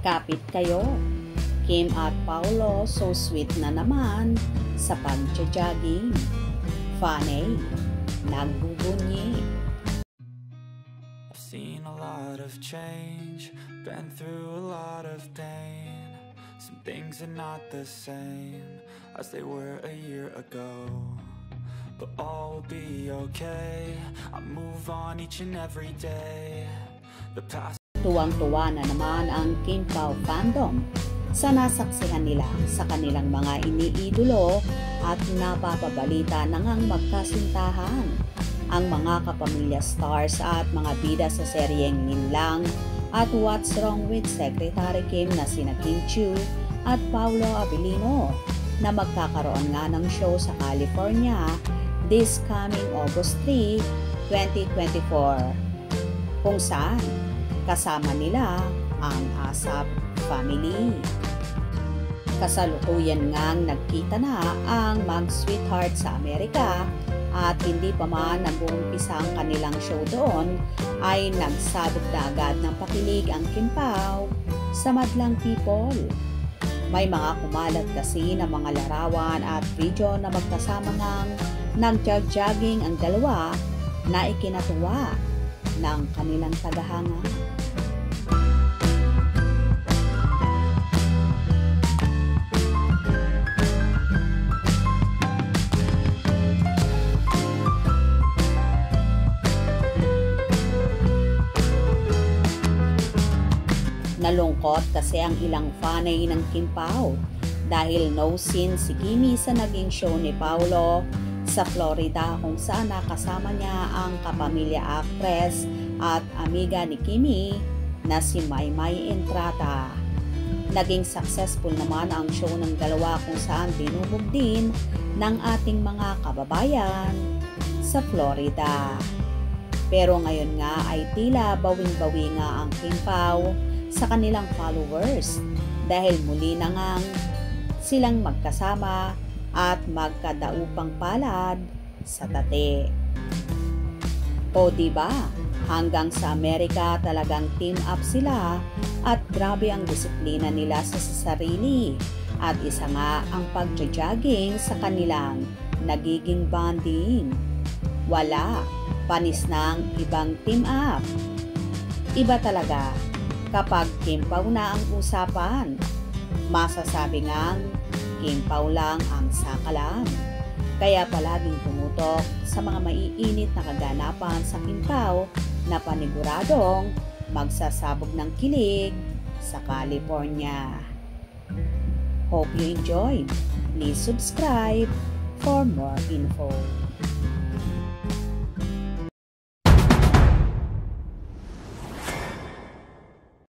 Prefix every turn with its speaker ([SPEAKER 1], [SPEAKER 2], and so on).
[SPEAKER 1] Kapit kayo. Kim at Paolo so sweet na naman sa pag-jogging. Funny, nagbubunyi.
[SPEAKER 2] I've seen a lot of change, been through a lot of pain. Some things are not the same as they were a year ago, but all will be okay. I move on each and every day. The past.
[SPEAKER 1] Tuwang-tuwa na naman ang Kim Pao fandom sa nasaksihan nila sa kanilang mga iniidolo at napapabalita na ngang magkasintahan ang mga kapamilya stars at mga bida sa seryeng Ninlang at What's Wrong with Secretary Kim na sina Kim Chiu at Paolo Abilino na magkakaroon nga ng show sa California this coming August 3, 2024 kung saan kasama nila ang ASAP family. Kasalukuyan ngang nagkita na ang mag-sweetheart sa Amerika at hindi pa man nag-uumpisa ang kanilang show doon ay nagsabog na agad ng pakilig ang Kim Pao sa madlang people. May mga kumalat kasi na mga larawan at video na magkasama ngang nag-jogging ang dalawa na ikinatuwa ng kanilang tagahanga. Nalungkot kasi ang ilang fanay ng Kim Pao dahil no scene si Kimi sa naging show ni Paolo sa Florida kung saan nakasama niya ang kapamilya actress at amiga ni Kimi na si Maymay Entrata. Naging successful naman ang show ng dalawa kung saan binubog din ng ating mga kababayan sa Florida. Pero ngayon nga ay tila bawing-bawi nga ang Kim Pao sa kanilang followers dahil muli na ngang silang magkasama at magkadaupang palad sa tate. O diba, hanggang sa Amerika talagang team up sila at grabe ang disiplina nila sa sarili at isa nga ang pag-jogging sa kanilang nagiging bonding. Wala, panis ng ibang team up. Iba talaga kapag Kim Pao na ang usapan. Masasabi ngang Kim Pao lang ang sakalan. Kaya palaging tumutok sa mga maiinit na kaganapan sa Kim Pao na paniguradong magsasabog ng kilig sa California. Hope you enjoyed. Please subscribe for more info.